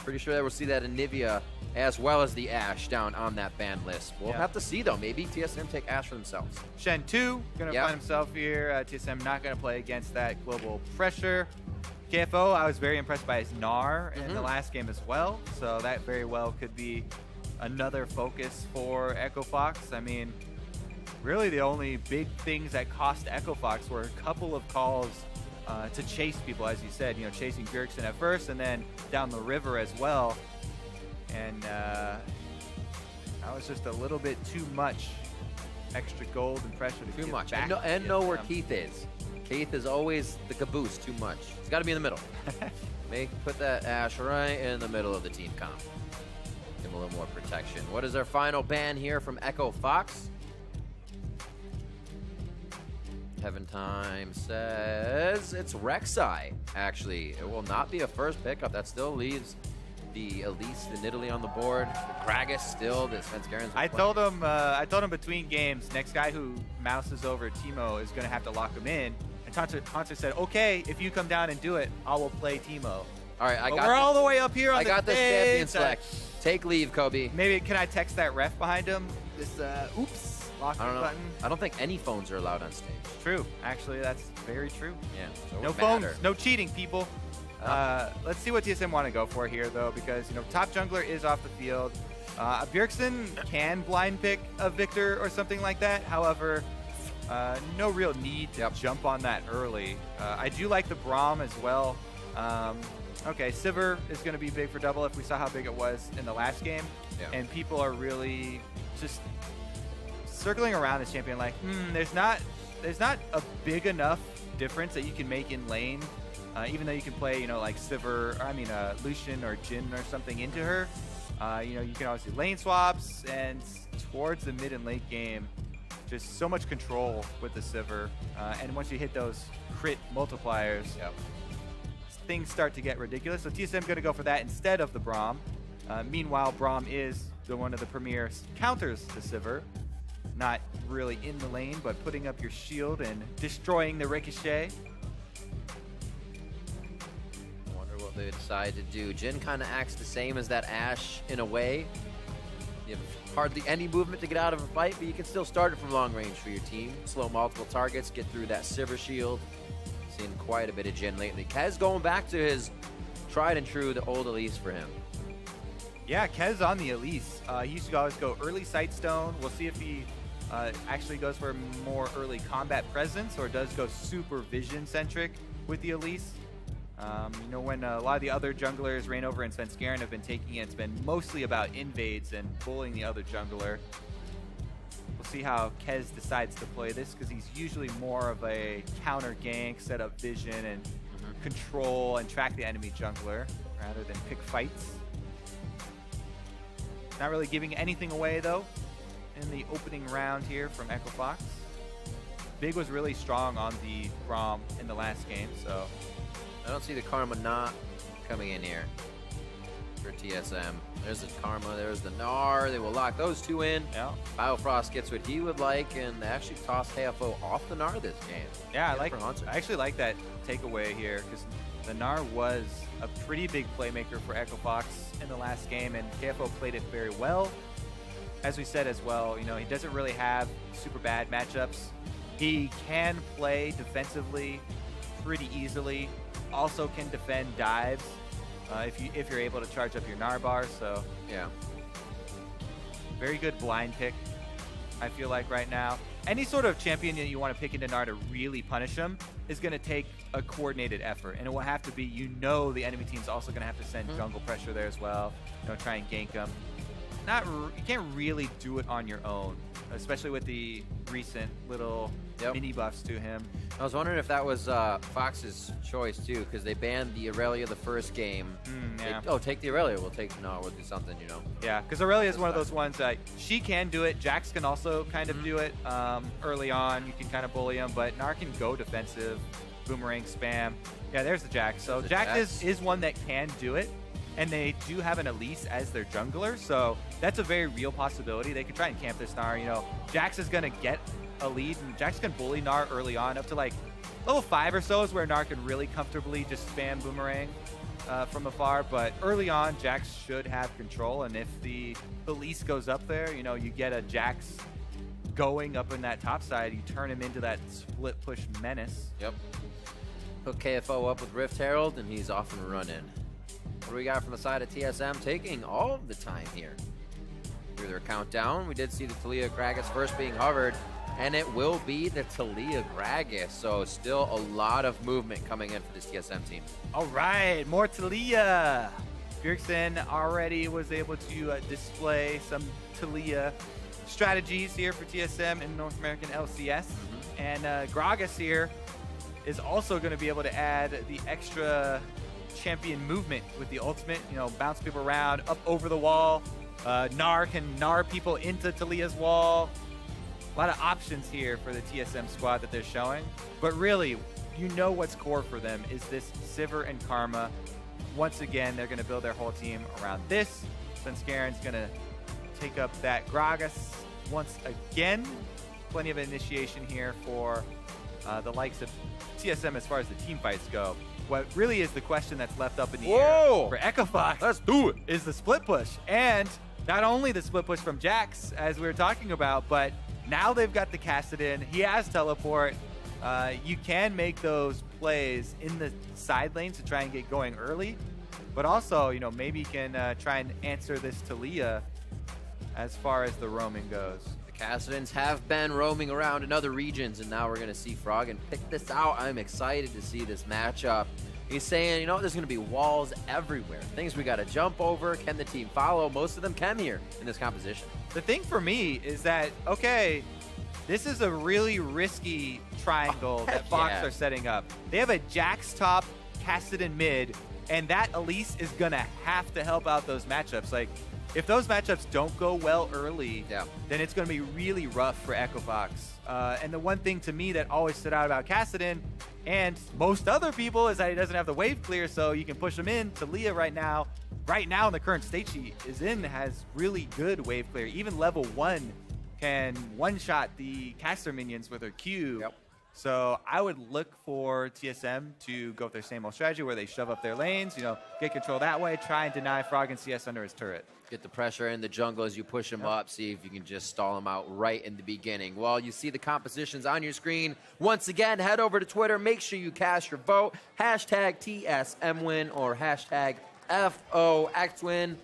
Pretty sure that we'll see that Anivia as well as the Ashe down on that ban list. We'll have to see, though. Maybe TSM take Ashe for themselves. Shen 2 going to find himself here. TSM not going to play against that global pressure. KFO, I was very impressed by his Gnar in the last game as well. So that very well could be another focus for Echo Fox. I mean, really the only big things that cost Echo Fox were a couple of calls to chase people, as you said, you know, chasing Bjergsen at first and then down the river as well. And that was just a little bit too much extra gold and pressure to Too much. back And know where Keith is. Keith is always the caboose too much. He's got to be in the middle. Put that Ashe right in the middle of the team comp. Give him a little more protection. What is our final ban here from Echo Fox? Heaven Time says it's Rek'Sai, actually. It will not be a first pickup. That still leaves the Elise and Italy on the board. The Gragas still, the Svenskeren. I told him between games, next guy who mouses over Teemo is going to have to lock him in. And Hunter said, okay, if you come down and do it, I will play Teemo. All right, we're all the way up here on I got this champion select. Take leave, Kobe. Maybe, can I text that ref behind him? This, oops, lock button. I don't think any phones are allowed on stage. True. Actually, that's very true. Yeah. So no phones, no cheating, people. Let's see what TSM want to go for here, though, because, you know, top jungler is off the field. Bjergsen can blind pick a Victor or something like that. However, no real need to jump on that early. I do like the Braum as well. Okay, Sivir is going to be big for double if we saw how big it was in the last game. And people are really just circling around this champion like, there's not a big enough difference that you can make in lane. Even though you can play, you know, like Sivir, or I mean, Lucian or Jhin or something into her. You know, you can always do lane swaps, and towards the mid and late game, just so much control with the Sivir. And once you hit those crit multipliers, things start to get ridiculous. So TSM going to go for that instead of the Braum. Meanwhile, Braum is one of the premier counters to Sivir. Not really in the lane, but putting up your shield and destroying the Ricochet. They decide to do. Jhin kind of acts the same as that Ashe in a way. You have hardly any movement to get out of a fight, but you can still start it from long range for your team. Slow multiple targets, get through that Sivir shield. Seen quite a bit of Jhin lately. Kez going back to his tried and true, the old Elise for him. Yeah, Kez on the Elise. He used to always go early Sightstone. We'll see if he actually goes for more early combat presence or does go super vision centric with the Elise. You know, when a lot of the other junglers, Reignover and Svenskeren, have been taking it, it's been mostly about invades and bullying the other jungler. We'll see how Kez decides to play this, because he's usually more of a counter gank, set up vision and control and track the enemy jungler rather than pick fights. Not really giving anything away, though, in the opening round here from Echo Fox. Big was really strong on the Braum in the last game, so I don't see the Karma not coming in here for TSM. There's the Karma, there's the Gnar. They will lock those two in. Biofrost gets what he would like, and they actually tossed KFO off the Gnar this game. Yeah, I actually like that takeaway here, because the Gnar was a pretty big playmaker for Echo Fox in the last game, and KFO played it very well. As we said as well, you know, he doesn't really have super bad matchups. He can play defensively pretty easily. Also can defend dives if you're able to charge up your Gnar bar. So yeah, very good blind pick, I feel like, right now. Any sort of champion that you want to pick into Gnar to really punish him is going to take a coordinated effort, and it will have to be, you know, the enemy team's also going to have to send jungle pressure there as well, you know, try and gank him. You can't really do it on your own, especially with the recent little mini buffs to him. I was wondering if that was Fox's choice too, because they banned the Aurelia the first game. Take the Aurelia. We'll do something, you know. Yeah, because Aurelia is one of those ones that she can do it. Jax can also kind of do it early on. You can kind of bully him, but Gnar can go defensive, boomerang spam. Yeah, there's the Jax. So Jax is one that can do it. And they do have an Elise as their jungler, so that's a very real possibility. They could try and camp this Gnar. You know, Jax is going to get a lead, and Jax can bully Gnar early on. Up to like level 5 or so is where Gnar can really comfortably just spam boomerang. from afar, but early on, Jax should have control, and if the police goes up there, you know, you get a Jax going up in that top side, you turn him into that split push menace. Yep. Hook KFO up with Rift Herald, and he's off and running. What do we got from the side of TSM? Taking all of the time here. Through their countdown, we did see the Talia Gragas first being hovered, and it will be the Talia Gragas. So still a lot of movement coming in for this TSM team. All right, more Talia. Bjergsen already was able to display some Talia strategies here for TSM in North American LCS. And Gragas here is also going to be able to add the extra champion movement with the ultimate, you know, bounce people around, up over the wall. Gnar can gnar people into Talia's wall. A lot of options here for the TSM squad that they're showing. But really, you know what's core for them is this Sivir and Karma. Once again, they're going to build their whole team around this. Svenskaren's going to take up that Gragas once again. Plenty of initiation here for the likes of TSM as far as the team fights go. What really is the question that's left up in the air for Echo Fox, let's do it, is the split push. And not only the split push from Jax, as we were talking about, but now they've got the Kassadin. He has teleport. You can make those plays in the side lanes to try and get going early. But also, you know, maybe you can try and answer this Talia as far as the roaming goes. The Kassadins have been roaming around in other regions, and now we're going to see Froggen pick this out. I'm excited to see this matchup. He's saying, you know, there's going to be walls everywhere. Things we got to jump over. Can the team follow? Most of them can here in this composition. The thing for me is that, okay, this is a really risky triangle that Fox are setting up. They have a Jax top, Kassadin mid, and that Elise is going to have to help out those matchups. Like, if those matchups don't go well early, then it's going to be really rough for Echo Fox. And the one thing to me that always stood out about Kassadin and most other people is that he doesn't have the wave clear, so you can push him in. Talia right now in the current state she is in, has really good wave clear. Even level 1 can one-shot the caster minions with her Q. So I would look for TSM to go with their same old strategy where they shove up their lanes, you know, get control that way, try and deny Froggen CS under his turret. Get the pressure in the jungle as you push him up, see if you can just stall him out right in the beginning. While you see the compositions on your screen, once again, head over to Twitter, make sure you cast your vote, hashtag TSMWin or hashtag FOXWin.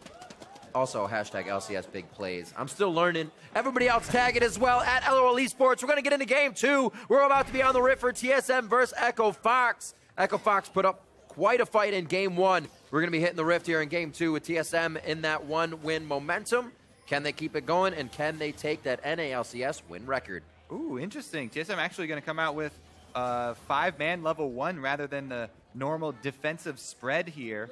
Also, hashtag LCS Big Plays. I'm still learning. Everybody else tag it as well at LOL Esports. We're going to get into game 2. We're about to be on the rift for TSM versus Echo Fox. Echo Fox put up quite a fight in game 1. We're going to be hitting the rift here in game 2 with TSM in that 1-win momentum. Can they keep it going, and can they take that NALCS win record? Ooh, interesting. TSM actually going to come out with 5-man level 1 rather than the normal defensive spread here.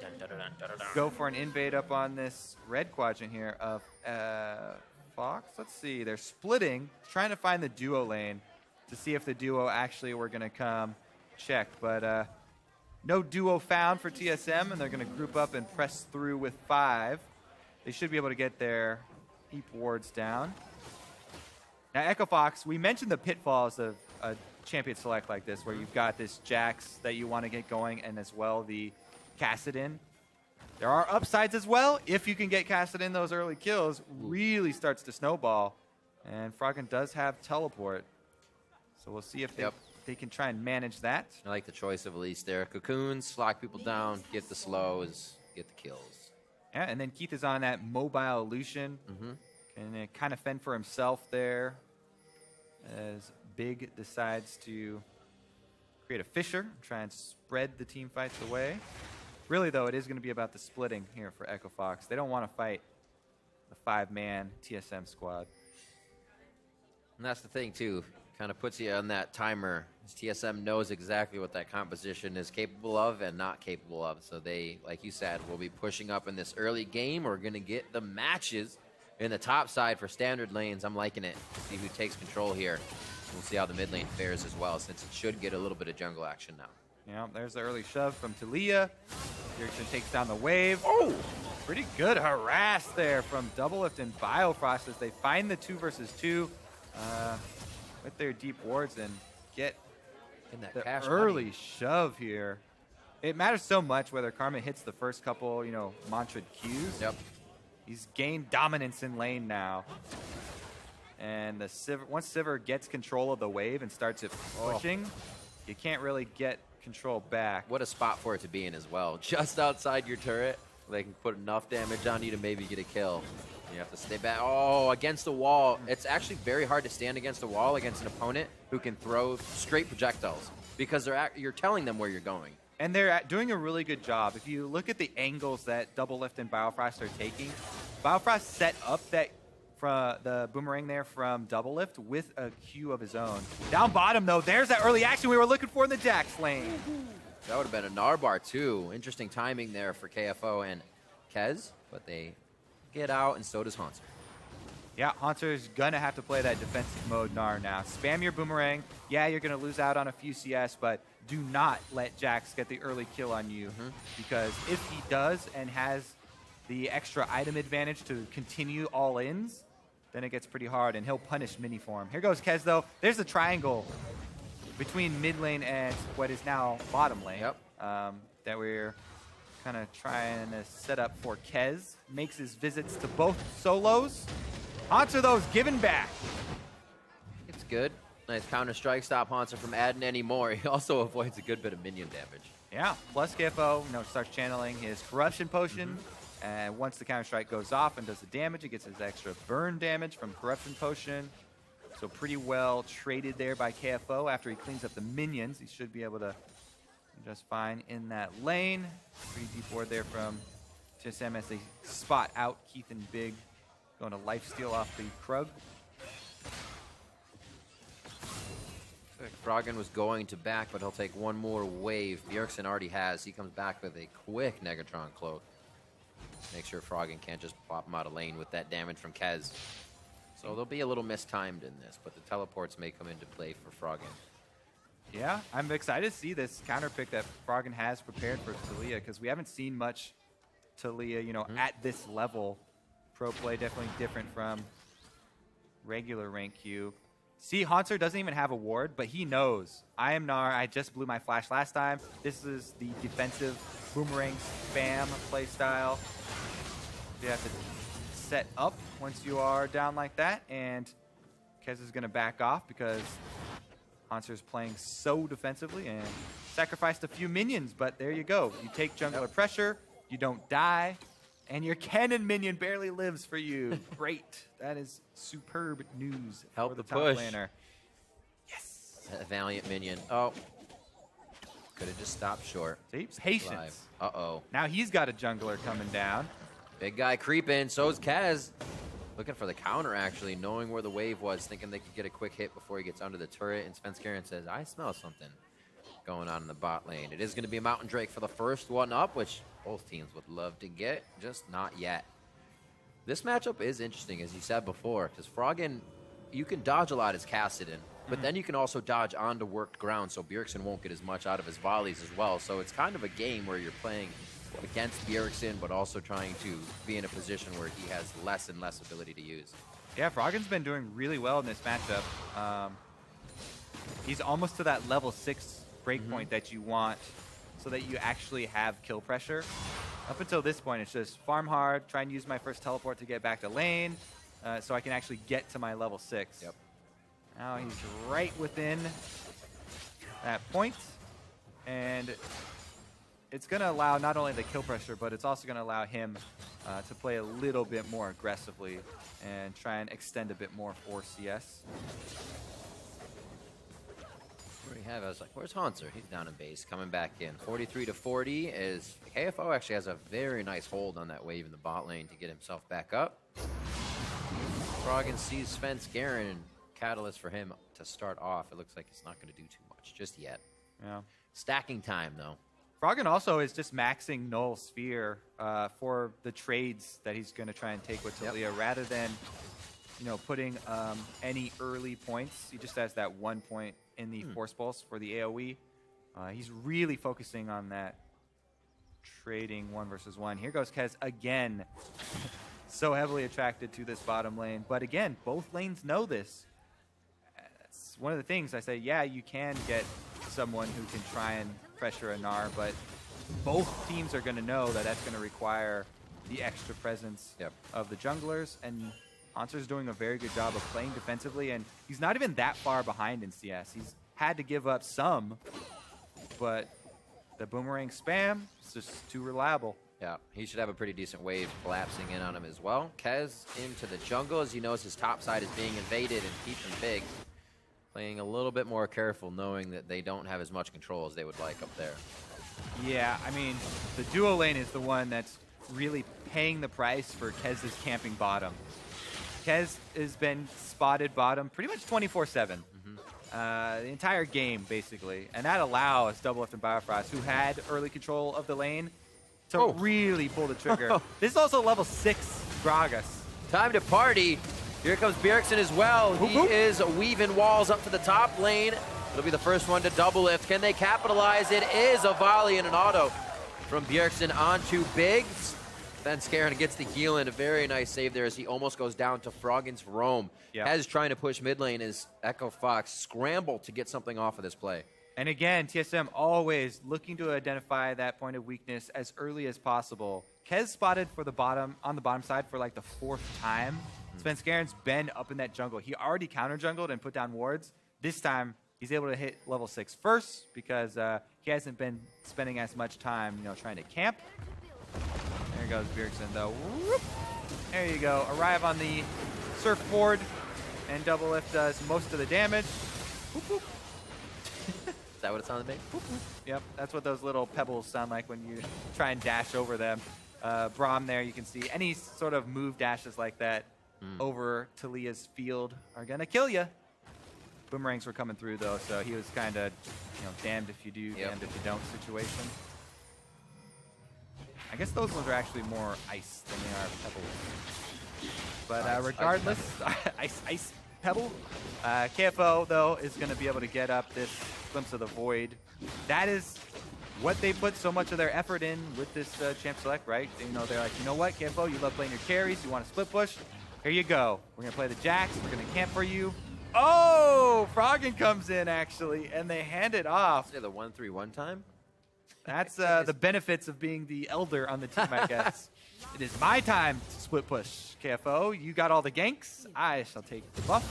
Go for an invade up on this red quadrant here of Fox. Let's see. They're splitting, trying to find the duo lane to see if the duo actually were going to come check. But no duo found for TSM, and they're going to group up and press through with 5. They should be able to get their heap wards down. Now, Echo Fox, we mentioned the pitfalls of a champion select like this, where you've got this Jax that you want to get going, and as well the Kassadin. There are upsides as well. If you can get Kassadin those early kills, really starts to snowball. And Froggen does have teleport. So we'll see if they can try and manage that. I like the choice of Elise there. Cocoons, lock people down, get the slows, get the kills. Yeah, and then Keith is on that mobile Lucian. Can kind of fend for himself there as Big decides to create a Fissure, try and spread the team fights away. Really, though, it is going to be about the splitting here for Echo Fox. They don't want to fight the 5-man TSM squad. And that's the thing, too. Kind of puts you on that timer. TSM knows exactly what that composition is capable of and not capable of. So they, like you said, will be pushing up in this early game. We're going to get the matches in the top side for standard lanes. I'm liking it. See who takes control here. We'll see how the mid lane fares as well, since it should get a little bit of jungle action now. Yeah, there's the early shove from Talia. Bjergsen takes down the wave. Oh, pretty good harass there from Doublelift and Biofrost as they find the 2 versus 2 with their deep wards and get in that the cash early money. Shove here. it matters so much whether Karma hits the first couple, you know, mantra Qs. Yep. He's gained dominance in lane now. And once Sivir gets control of the wave and starts it pushing, you can't really get control back. What a spot for it to be in as well. Just outside your turret, they can put enough damage on you to maybe get a kill. You have to stay back. Oh, against the wall. It's actually very hard to stand against a wall against an opponent who can throw straight projectiles because you're telling them where you're going. And they're doing a really good job. If you look at the angles that Double Lift and Biofrost are taking, Biofrost set up that the boomerang there from Double Lift with a Q of his own. Down bottom, though, there's that early action we were looking for in the Jax lane. That would have been a Narbar, too. Interesting timing there for KFO and Kez, but they get out, and so does Haunter. Yeah, Haunter's going to have to play that defensive mode Gnar now. Spam your boomerang. Yeah, you're going to lose out on a few CS, but do not let Jax get the early kill on you, because if he does and has the extra item advantage to continue all-ins, then it gets pretty hard, and he'll punish Mini for him. Here goes Kez, though. There's the triangle between mid lane and what is now bottom lane. Yep. That we're kind of trying to set up for Kez. Makes his visits to both solos. Haunter, though, is given back. It's good. Nice counter-strike, stop Haunter from adding any more. He also avoids a good bit of minion damage. Yeah, plus KFO, starts channeling his Corruption Potion. And once the counter-strike goes off and does the damage, it gets his extra burn damage from Corruption Potion. So pretty well traded there by KFO. After he cleans up the minions, he should be able to do just fine in that lane. Pretty deep ward there from TSM as they spot out Keith and Big going to lifesteal off the Krug. Froggen was going to back, but he'll take one more wave. Bjergsen already has. He comes back with a quick Negatron cloak. Make sure Froggen can't just pop him out of lane with that damage from Kez. So they'll be a little mistimed in this, but the teleports may come into play for Froggen. Yeah, I'm excited to see this counter pick that Froggen has prepared for Taliyah, because we haven't seen much Taliyah, at this level. Pro play definitely different from regular rank Q. See, Haunter doesn't even have a ward, but he knows. I am Gnar. I just blew my flash last time. This is the defensive boomerang spam playstyle. You have to set up once you are down like that, and Kez is going to back off because Haunter's playing so defensively and sacrificed a few minions, but there you go. You take jungler pressure, you don't die, and your cannon minion barely lives for you. Great. That is superb news Help for the the top push. laner. Yes. A valiant minion. Oh. Could have just stopped short. See, patience. Uh-oh. Now he's got a jungler coming down. Big guy creeping. So's Kez. Looking for the counter, actually, knowing where the wave was, thinking they could get a quick hit before he gets under the turret. And Svenskeren says, I smell something going on in the bot lane. It is going to be a Mountain Drake for the first one up, which both teams would love to get, just not yet. This matchup is interesting, as you said before, because Froggen, you can dodge a lot as Kassadin, but then you can also dodge onto worked ground, so Bjergsen won't get as much out of his volleys as well. So it's kind of a game where you're playing against Bjergsen, but also trying to be in a position where he has less and less ability to use. Yeah, Froggen's been doing really well in this matchup. He's almost to that level 6 breakpoint that you want so that you actually have kill pressure. Up until this point, it's just farm hard, try and use my first teleport to get back to lane so I can actually get to my level 6. Yep. Now he's right within that point, and it's going to allow not only the kill pressure, but it's also going to allow him to play a little bit more aggressively and try and extend a bit more for CS. Where do we have? I was like, where's Haunter? He's down in base, coming back in. 43-40 is KFO actually has a very nice hold on that wave in the bot lane to get himself back up. Froggen sees Svenskeren, and catalyst for him to start off. It looks like it's not going to do too much just yet. Yeah. Stacking time, though. Froggen also is just maxing Null Sphere for the trades that he's going to try and take with Taliyah, rather than putting any early points. He just has that 1 point in the Force Pulse for the AoE. He's really focusing on that trading 1 versus 1. Here goes Kez again. So heavily attracted to this bottom lane. But again, both lanes know this. That's one of the things I say, yeah, you can get someone who can try and pressure a Gnar, but both teams are going to know that that's going to require the extra presence of the junglers, and Hanser's doing a very good job of playing defensively, and he's not even that far behind in CS. He's had to give up some, but the boomerang spam is just too reliable. Yeah, he should have a pretty decent wave collapsing in on him as well. Kez into the jungle as he knows his top side is being invaded and keeping big. Playing a little bit more careful, knowing that they don't have as much control as they would like up there. Yeah, I mean, the duo lane is the one that's really paying the price for Kez's camping bottom. Kez has been spotted bottom pretty much 24/7. The entire game, basically. And that allows Doublelift and Biofrost, who had early control of the lane, to really pull the trigger. This is also level 6 Gragas. Time to party. Here comes Bjergsen as well. He is weaving walls up to the top lane. It'll be the first one to Doublelift. Can they capitalize? It is a volley and an auto from Bjergsen onto Biggs. Then Scarin gets the heal in. A very nice save there as he almost goes down to Froggen's roam. As trying to push mid lane as Echo Fox scramble to get something off of this play. And again, TSM always looking to identify that point of weakness as early as possible. Kez spotted for the bottom on the bottom side for like the 4th time. Svenskaren's been up in that jungle. He already counter jungled and put down wards. This time he's able to hit level 6 first because he hasn't been spending as much time, trying to camp. There goes Bjergsen though. Whoop. There you go. Arrive on the surfboard, and Doublelift does most of the damage. Whoop, whoop. Is that what it sounded like? Yep, that's what those little pebbles sound like when you try and dash over them. Braum there, you can see any sort of move dashes like that over Talia's field are going to kill you. Boomerangs were coming through, though, so he was kind of, damned if you do, damned if you don't situation. I guess those ones are actually more ice than they are pebbles. But regardless, ice pebble. KFO, though, is going to be able to get up this Glimpse of the Void. That is what they put so much of their effort in with this champ select, right? They're like, you know what, KFO, you love playing your carries, you want to split push? Here you go. We're going to play the Jax, we're going to camp for you. Oh, Froggen comes in, actually, and they hand it off. Yeah, the 1-3-1 time? That's the benefits of being the elder on the team, I guess. It is my time to split push, KFO. You got all the ganks. I shall take the buff.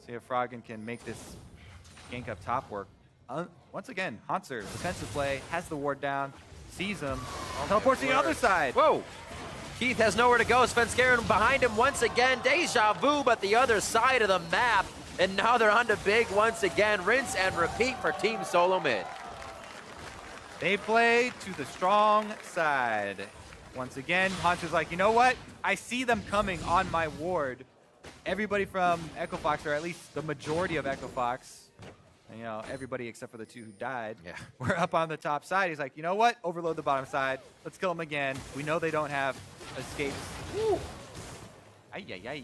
See if Froggen can make this gank up top work. Once again, Hanser, defensive play, has the ward down, sees him, teleports to the other side. Whoa! Keith has nowhere to go. Svenskeren behind him once again. Deja vu, but the other side of the map. And now they're on to Big once again. Rinse and repeat for Team SoloMid. They play to the strong side. Once again, Hanser's like, you know what? I see them coming on my ward. Everybody from Echo Fox, or at least the majority of Echo Fox, everybody except for the 2 who died, we're up on the top side. He's like, you know what? Overload the bottom side. Let's kill them again. We know they don't have escapes. Woo! Ay, ay, ay.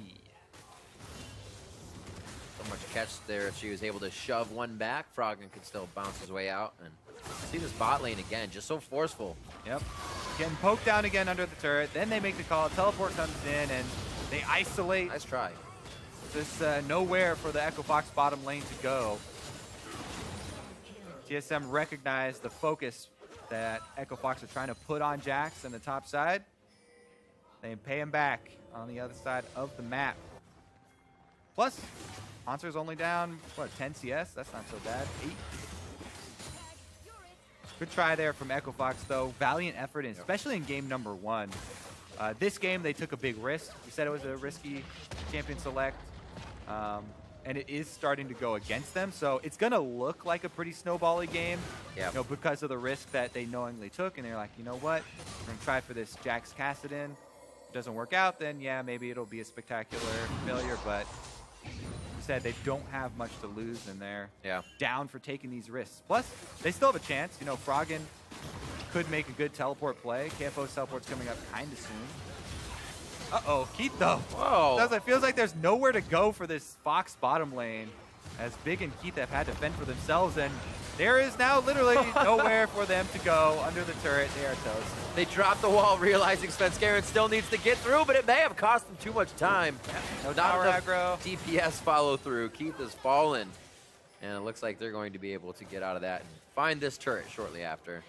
So much catch there. She was able to shove one back. Froggen could still bounce his way out. And see this bot lane again, just so forceful. Yep. Getting poked down again under the turret. Then they make the call. Teleport comes in, and they isolate. Nice try. There's nowhere for the Echo Fox bottom lane to go. TSM recognized the focus that Echo Fox are trying to put on Jax on the top side. They pay him back on the other side of the map. Plus, Hanser's only down, 10 CS? That's not so bad. 8. Good try there from Echo Fox, though. Valiant effort, especially in game number 1. This game, they took a big risk. We said it was a risky champion select. And it is starting to go against them, so it's going to look like a pretty snowbally game, because of the risk that they knowingly took, and they're like, you know what, we're going to try for this Jax Kassadin. If it doesn't work out, then yeah, maybe it'll be a spectacular failure, but we said they don't have much to lose, and they're down for taking these risks. Plus, they still have a chance. Froggen could make a good teleport play. KFO's teleport's coming up kind of soon. Uh-oh, Keith, though. Whoa. It feels like there's nowhere to go for this Fox bottom lane, as Big and Keith have had to fend for themselves, and there is now literally nowhere for them to go under the turret. They are toast. They dropped the wall, realizing Svenskeren still needs to get through, but it may have cost them too much time. No Not tower enough aggro. DPS follow through. Keith has fallen, and it looks like they're going to be able to get out of that and find this turret shortly after.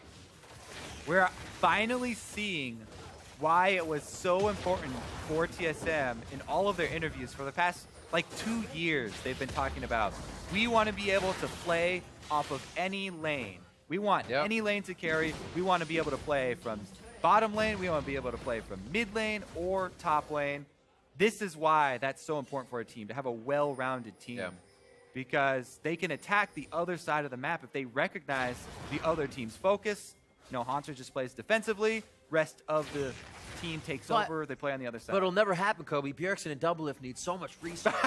we're finally seeing why it was so important for TSM in all of their interviews for the past like 2 years. They've been talking about, we want to be able to play off of any lane. We want any lane to carry. We want to be able to play from bottom lane. We want to be able to play from mid lane or top lane. This is why that's so important for a team, to have a well-rounded team. Yeah. Because they can attack the other side of the map if they recognize the other team's focus. You know, Haunter just plays defensively. Rest of the team takes over. They play on the other side. But it'll never happen, Kobe. Bjergsen and Doublelift need so much resources.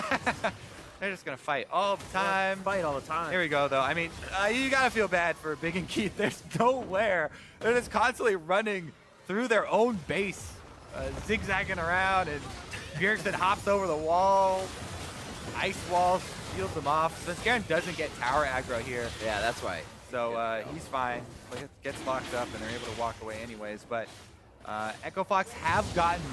They're just going to fight all the time. Fight all the time. Here we go, though. I mean, you got to feel bad for Big and Keith. There's nowhere. They're just constantly running through their own base, zigzagging around, and Bjergsen hops over the wall, ice walls, shields them off. So Garen doesn't get tower aggro here. Yeah, that's right. So he's fine. Gets locked up, and they're able to walk away anyways. But Echo Fox have gotten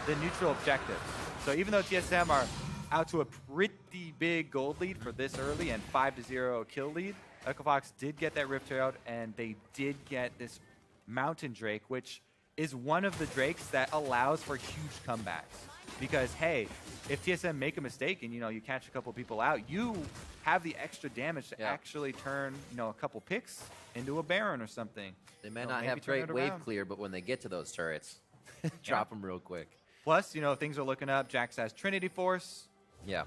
the neutral objectives. So even though TSM are out to a pretty big gold lead for this early and 5-0 kill lead, Echo Fox did get that Rift Herald, and they did get this Mountain Drake, which is one of the Drakes that allows for huge comebacks. Because, hey, if TSM make a mistake and, you know, you catch a couple people out, you have the extra damage to actually turn, you know, a couple picks into a Baron or something. They may not have great wave clear, but when they get to those turrets, drop them real quick. Plus, you know, things are looking up. Jax has Trinity Force. Yeah.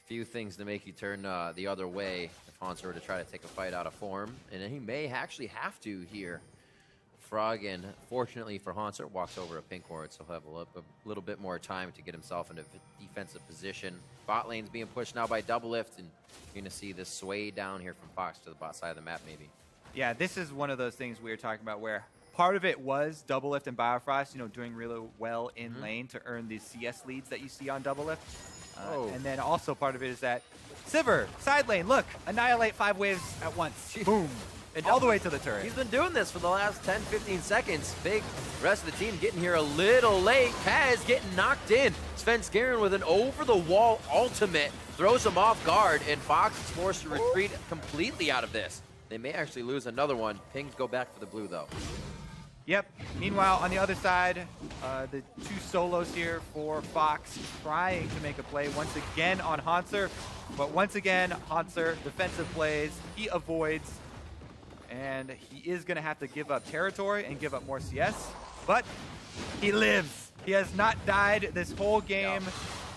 Few things to make you turn the other way if Haunter were to try to take a fight out of form. And he may actually have to here. Froggen, fortunately for Haunter, walks over a pink ward, so he'll have a little bit more time to get himself into defensive position. Bot lane's being pushed now by Doublelift, and you're going to see this sway down here from Fox to the bot side of the map, maybe. Yeah, this is one of those things we were talking about where part of it was Doublelift and Biofrost, you know, doing really well in lane to earn the CS leads that you see on Doublelift. And then also part of it is that Sivir, side lane, look, annihilate 5 waves at once. Boom. And all the way to the turret. He's been doing this for the last 10, 15 seconds. Big rest of the team getting here a little late. Kaz getting knocked in. Svenskeren with an over-the-wall ultimate throws him off guard, and Fox is forced to retreat completely out of this. They may actually lose another one. Pings go back for the blue, though. Yep. Meanwhile, on the other side, the 2 solos here for Fox trying to make a play once again on Haunter. But once again, Haunter, defensive plays, he avoids. And he is going to have to give up territory and give up more CS. But he lives. He has not died this whole game.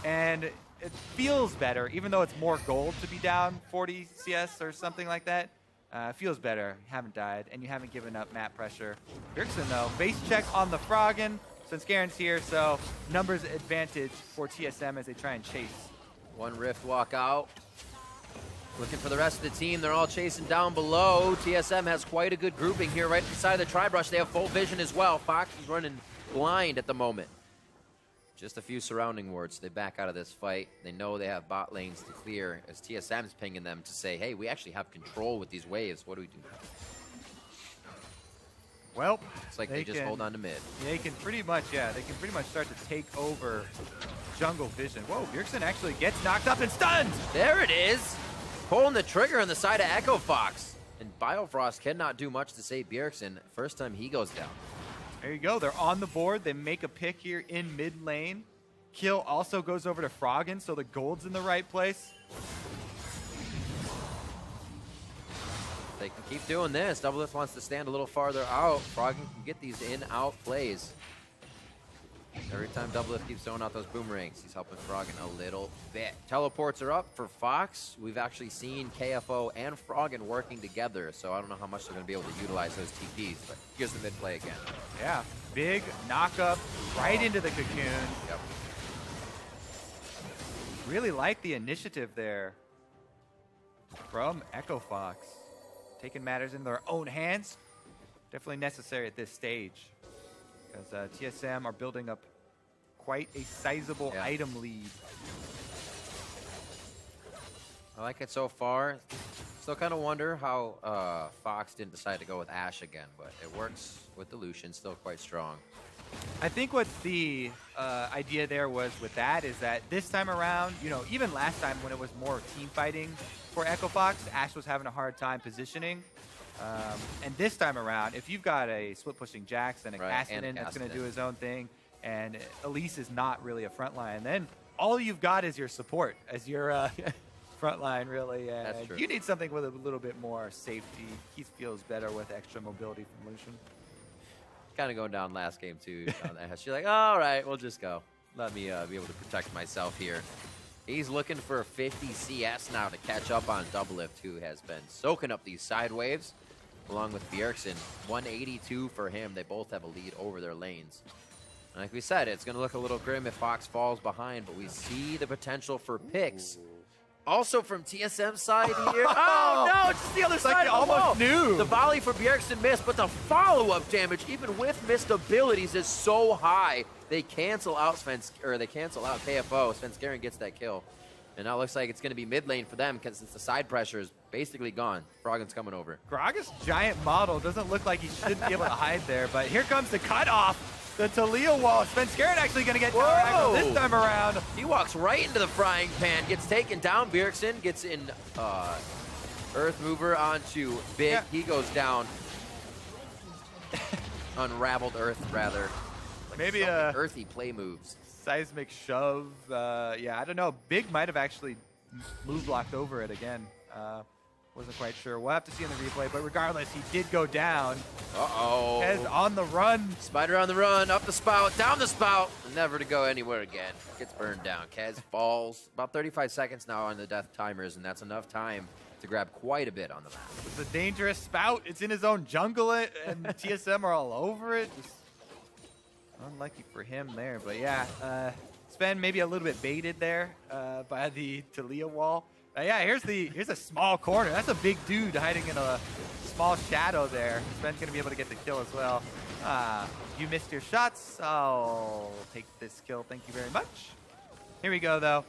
And it feels better, even though it's more gold to be down 40 CS or something like that. It feels better. You haven't died, and you haven't given up map pressure. Bjergsen, though, base check on the Froggen. Since Garen's here, so numbers advantage for TSM as they try and chase. One Rift walk out. Looking for the rest of the team. They're all chasing down below. TSM has quite a good grouping here right inside the tri-brush. They have full vision as well. Fox is running blind at the moment. Just a few surrounding wards. They back out of this fight. They know they have bot lanes to clear as TSM is pinging them to say, hey, we actually have control with these waves. What do we do? Well, it's like they just hold on to mid. They can pretty much, they can pretty much start to take over jungle vision. Whoa, Bjergsen actually gets knocked up and stunned. There it is. Pulling the trigger on the side of Echo Fox. And Biofrost cannot do much to save Bjergsen. First time he goes down. There you go. They're on the board. They make a pick here in mid lane. Kill also goes over to Froggen, so the gold's in the right place. They can keep doing this. Doublelift wants to stand a little farther out. Froggen can get these in-out plays. Every time Doublelift keeps throwing out those boomerangs, he's helping Froggen a little bit. Teleports are up for Fox. We've actually seen KFO and Froggen working together, so I don't know how much they're going to be able to utilize those TPs, but here's the mid play again. Yeah, big knock-up right into the cocoon. Yep. Really like the initiative there from Echo Fox. Taking matters in their own hands. Definitely necessary at this stage. Because TSM are building up quite a sizable item lead. I like it so far. Still kind of wonder how Fox didn't decide to go with Ashe again, but it works with the Lucian, still quite strong. I think what the idea there was with that is that this time around, you know, even last time when it was more team fighting for Echo Fox, Ashe was having a hard time positioning. And this time around, if you've got a split-pushing Jax and a Right, and Cassidy that's going to Cassidy. do his own thing, and Elise is not really a front line, then all you've got is your support as your front line, really. That's true. You need something with a little bit more safety. Keith feels better with extra mobility from Lucian. Kind of going down last game too. She's like, all right, we'll just go. Let me be able to protect myself here. He's looking for 50 CS now to catch up on Doublelift, who has been soaking up these side waves, along with Bjergsen. 182 for him. They both have a lead over their lanes. And like we said, it's going to look a little grim if Fox falls behind, but we see the potential for picks. Also from TSM's side here. Oh no, it's just the other side of the wall. Almost knew. The volley for Bjergsen missed, but the follow-up damage, even with missed abilities, is so high. They cancel out KFO. Svenskeren gets that kill. And now it looks like it's going to be mid lane for them because since the side pressure is basically gone. Froggen's coming over. Gragas' giant model doesn't look like he should be able to hide there, but here comes the cutoff. The Talia wall. Svenskeren actually going to get counteracted this time around. He walks right into the frying pan, gets taken down. Bjergsen gets in Earth Mover onto Big. Yeah. He goes down. Unraveled Earth, rather. Like Maybe so many a earthy play moves. seismic shove. Yeah, I don't know. Big might have actually move blocked over it again. Wasn't quite sure. We'll have to see in the replay, but regardless, he did go down. Uh-oh. Kez on the run. Spider on the run, up the spout, down the spout, never to go anywhere again. Gets burned down. Kez falls. About 35 seconds now on the death timers, and that's enough time to grab quite a bit on the map. It's a dangerous spout. It's in his own jungle, and TSM are all over it. Just unlucky for him there, but yeah. Sven maybe a little bit baited there by the Talia wall. Yeah, here's a small corner. That's a big dude hiding in a small shadow there. Sven's going to be able to get the kill as well. You missed your shots. I'll take this kill. Thank you very much. Here we go, though.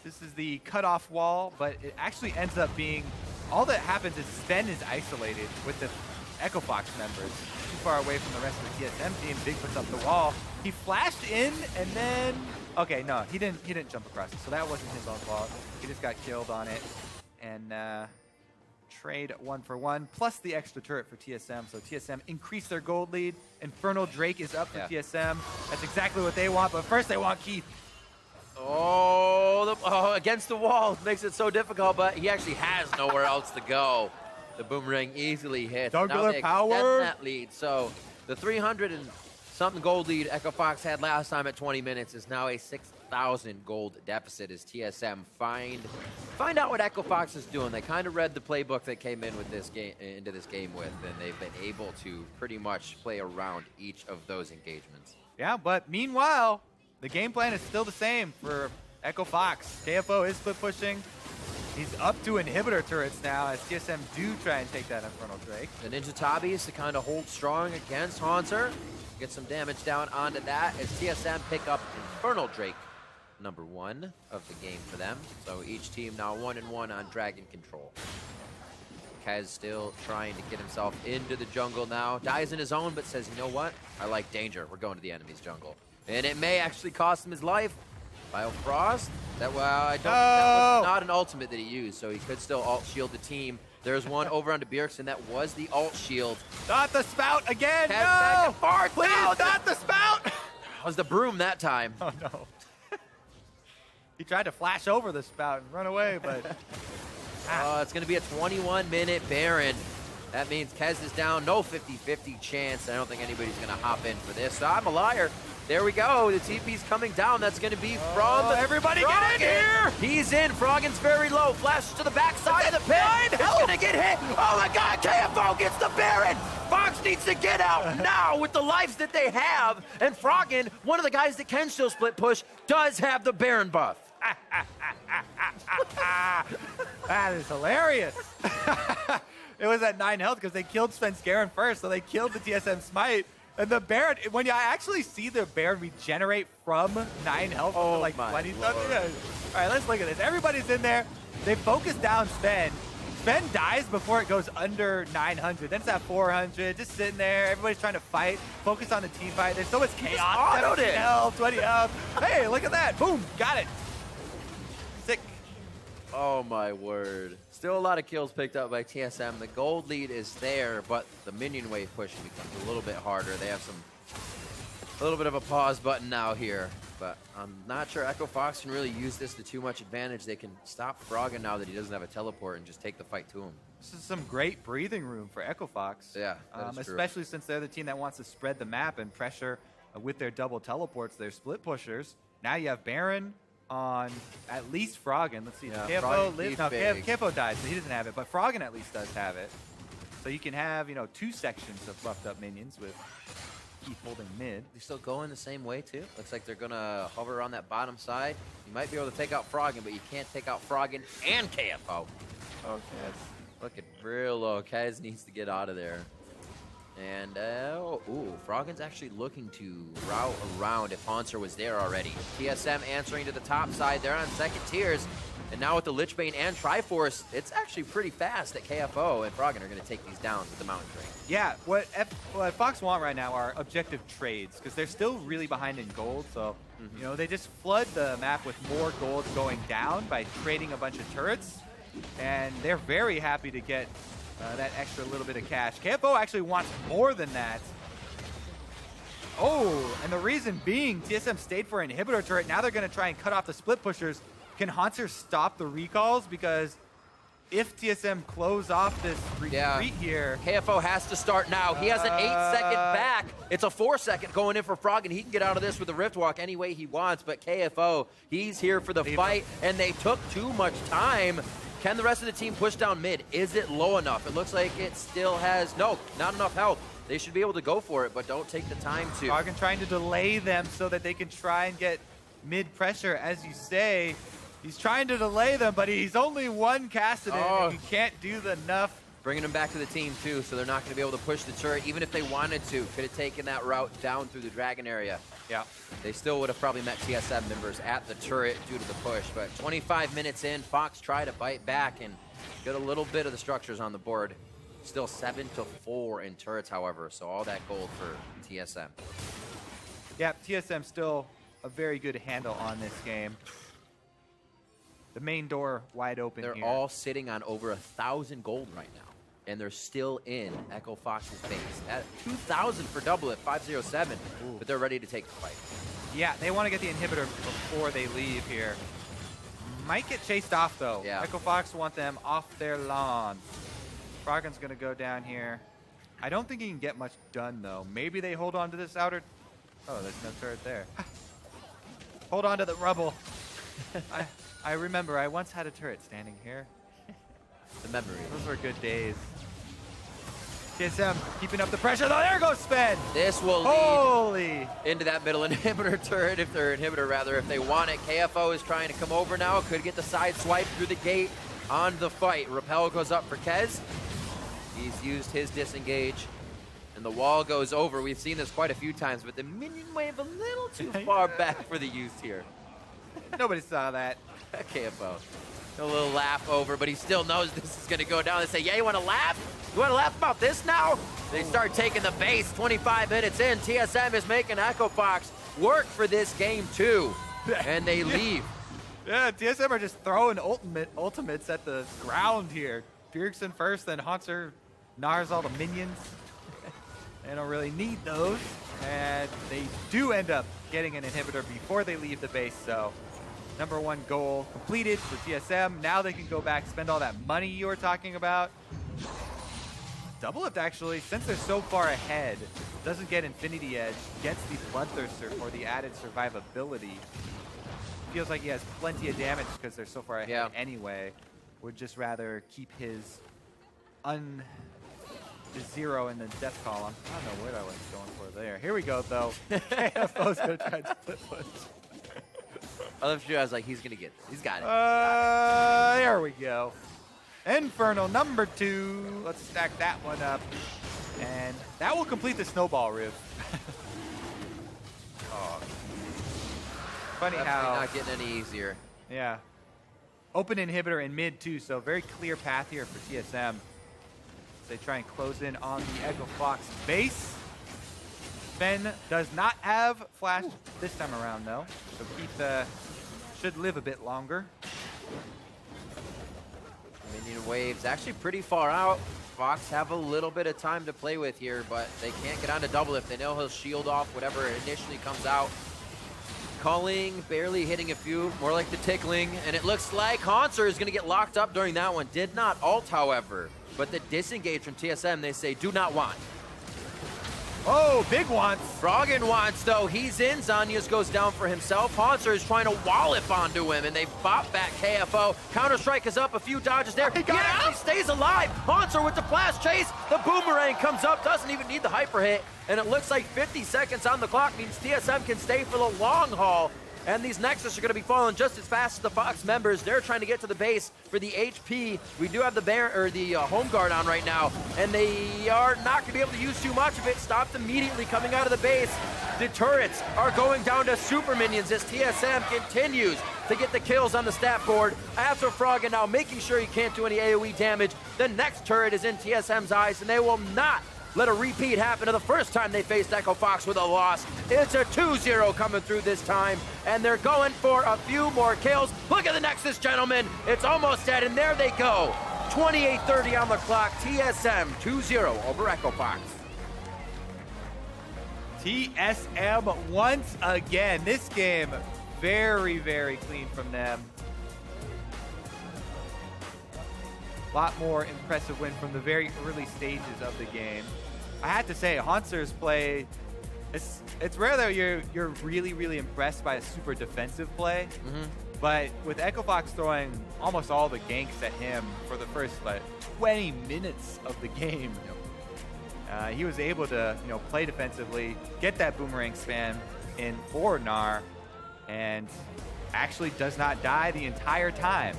This is the cutoff wall, but it actually ends up being... All that happens is Sven is isolated with the Echo Fox members. Too far away from the rest of the TSM team. Big puts up the wall. He flashed in, and then... Okay, no, he didn't jump across it, so that wasn't his own fault. He just got killed on it, and trade 1-for-1 plus the extra turret for TSM. So TSM increased their gold lead. Infernal Drake is up for TSM. That's exactly what they want, but first they want Keith. Oh, against the wall makes it so difficult, but he actually has nowhere else to go. The boomerang easily hits. Now Juggler they power. extend that lead. So the 300 and something gold lead Echo Fox had last time at 20 minutes is now a 6,000 gold deficit as TSM find out what Echo Fox is doing. They kind of read the playbook they came in with this game into this game with, and they've been able to pretty much play around each of those engagements. Yeah, but meanwhile, the game plan is still the same for Echo Fox. KFO is split pushing. He's up to inhibitor turrets now as TSM do try and take that Infernal Drake. The Ninja Tabis to kind of hold strong against Haunter. Get some damage down onto that as TSM pick up Infernal Drake, number 1 of the game for them. So each team now 1-1 on Dragon Control. Kez still trying to get himself into the jungle now. Dies in his own, but says, you know what? I like danger. We're going to the enemy's jungle. And it may actually cost him his life. Biofrost? That was not an ultimate that he used, so he could still ult shield the team. There's one over onto Bjergsen. That was the ult shield. Not the spout again! Kez No! far Please, not the spout! It was the broom that time. Oh, no. He tried to flash over the spout and run away, but... It's going to be a 21-minute Baron. That means Kez is down. No 50-50 chance. I don't think anybody's going to hop in for this. So I'm a liar. There we go. The TP's coming down. That's going to be from everybody Froggen. get in here! He's in. Froggen's very low. Flash to the backside of the pit. It's going to get hit. Oh, my God. KFO gets the Baron. Fox needs to get out now with the lives that they have. And Froggen, one of the guys that can still split push, does have the Baron buff. That is hilarious. It was at 9 health because they killed Svenskeren first, so they killed the TSM Smite. And the Baron, when you actually see the Baron regenerate from 9 health to like 20 something. All right, let's look at this. Everybody's in there. They focus down Sven. Sven dies before it goes under 900. Then it's at 400, just sitting there. Everybody's trying to fight. Focus on the team fight. There's so much chaos. 17 health, 20 health. Hey, look at that. Boom, got it. Sick. Oh my word. Still a lot of kills picked up by TSM. The gold lead is there, but the minion wave pushing becomes a little bit harder. They have a little bit of a pause button now here, but I'm not sure Echo Fox can really use this to too much advantage. They can stop Froggen now that he doesn't have a teleport and just take the fight to him. This is some great breathing room for Echo Fox. Yeah, that is true. Especially since they're the team that wants to spread the map and pressure with their double teleports, their split pushers. Now you have Baron on at least Froggen. Let's see. Yeah, KFO lives. No, KFO died, so he doesn't have it, but Froggen at least does have it. So you can have, 2 sections of buffed up minions with Keith holding mid. They're still going the same way too. Looks like they're gonna hover on that bottom side. You might be able to take out Froggen, but you can't take out Froggen and KFO. Okay. Looking real low. Kez needs to get out of there. And, Froggen's actually looking to route around if Haunter was there already. TSM answering to the top side. They're on second tiers. And now with the Lichbane and Triforce, it's actually pretty fast that KFO and Froggen are going to take these down with the Mountain Drain. Yeah, what Fox want right now are objective trades, because they're still really behind in gold. So, they just flood the map with more gold going down by trading a bunch of turrets. And they're very happy to get that extra little bit of cash. KFO actually wants more than that. Oh, and the reason being, TSM stayed for an inhibitor turret. Now they're going to try and cut off the split pushers. Can Haunter stop the recalls? Because if TSM close off this retreat here... KFO has to start now. He has an 8-second back. It's a 4-second going in for Froggen. He can get out of this with a Rift Walk any way he wants, but KFO, he's here for the fight, and they took too much time. Can the rest of the team push down mid? Is it low enough? It looks like it still has, no, not enough health. They should be able to go for it, but don't take the time to. Froggen trying to delay them so that they can try and get mid pressure, as you say. He's trying to delay them, but he's only one casted in, and he can't do enough. Bringing them back to the team too, so they're not going to be able to push the turret, even if they wanted to. Could have taken that route down through the Dragon area. Yeah. They still would have probably met TSM members at the turret due to the push, but 25 minutes in, Fox tried to bite back and get a little bit of the structures on the board. Still 7-4 in turrets, however, so all that gold for TSM. Yeah, TSM still a very good handle on this game. The main door wide open here. They're all sitting on over 1,000 gold right now, and they're still in Echo Fox's base. At 2,000 for double at 507, but they're ready to take the fight. Yeah, they want to get the inhibitor before they leave here. Might get chased off, though. Yeah. Echo Fox want them off their lawn. Froggen's going to go down here. I don't think he can get much done, though. Maybe they hold on to this outer... Oh, there's no turret there. Hold on to the rubble. I remember, I once had a turret standing here. The memory. Those were good days. TSM keeping up the pressure, though. There goes Sven. This will lead into that middle inhibitor turret, if they want it. KFO is trying to come over now. Could get the side swipe through the gate on the fight. Rappel goes up for Kez. He's used his disengage, and the wall goes over. We've seen this quite a few times, but the minion wave a little too far back for the use here. Nobody saw that. KFO. A little laugh over, but he still knows this is going to go down. They say, yeah, you want to laugh? You want to laugh about this now? They start taking the base 25 minutes in. TSM is making Echo Fox work for this game too, and they leave. Yeah, TSM are just throwing ultimates at the ground here. Bjergsen first, then Haunter nars all the minions. They don't really need those, and they do end up getting an inhibitor before they leave the base, so #1 goal completed for TSM. Now they can go back, spend all that money you were talking about. Doublelift actually, since they're so far ahead, doesn't get Infinity Edge, gets the Bloodthirster for the added survivability. Feels like he has plenty of damage because they're so far ahead anyway. Would just rather keep his zero in the death column. I don't know what I was going for there. Here we go, though. KFO's going to try to split push. I love you. I was like, he's going to get this. He's got it. There we go. Infernal #2. Let's stack that one up. And that will complete the snowball roof. Funny how... not getting any easier. Yeah. Open inhibitor in mid, too, so very clear path here for TSM. They try and close in on the Echo Fox base. Ben does not have flash this time around, though. So Keith should live a bit longer. Minion waves actually pretty far out. Fox have a little bit of time to play with here, but they can't get on to double if they know he'll shield off whatever initially comes out. Culling, barely hitting a few, more like the tickling, and it looks like Haunter is going to get locked up during that one. Did not ult, however, but the disengage from TSM, they say, do not want. Oh, big wants. Froggen wants, though. He's in. Zanyas goes down for himself. Haunter is trying to wallop onto him, and they bop back KFO. Counter-Strike is up. A few dodges there. He actually stays alive. Haunter with the flash chase. The boomerang comes up. Doesn't even need the hyper hit. And it looks like 50 seconds on the clock means TSM can stay for the long haul. And these Nexus are going to be falling just as fast as the Fox members. They're trying to get to the base for the HP. We do have the home guard on right now, and they are not going to be able to use too much of it. Stopped immediately coming out of the base. The turrets are going down to super minions as TSM continues to get the kills on the stat board. After Froggen now making sure he can't do any AoE damage. The next turret is in TSM's eyes, and they will not let a repeat happen to the first time they faced Echo Fox with a loss. It's a 2-0 coming through this time, and they're going for a few more kills. Look at the Nexus, gentlemen. It's almost dead, and there they go. 28:30 on the clock. TSM 2-0 over Echo Fox. TSM once again. This game, very, very clean from them. A lot more impressive win from the very early stages of the game. I have to say, Haunter's play, it's rare that you're really, really impressed by a super defensive play. But with Echo Fox throwing almost all the ganks at him for the first 20 minutes of the game, he was able to play defensively, get that boomerang spam in for Gnar, and actually does not die the entire time.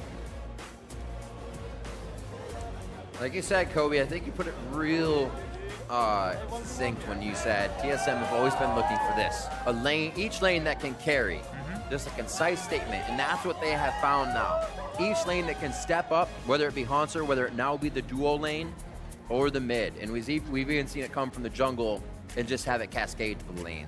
Like you said, Kobe, I think you put it real succinct when you said TSM have always been looking for this. A lane, each lane that can carry. Just a concise statement, and that's what they have found now. Each lane that can step up, whether it be Haunter, whether it now be the duo lane or the mid. And we've even seen it come from the jungle and just have it cascade to the lanes.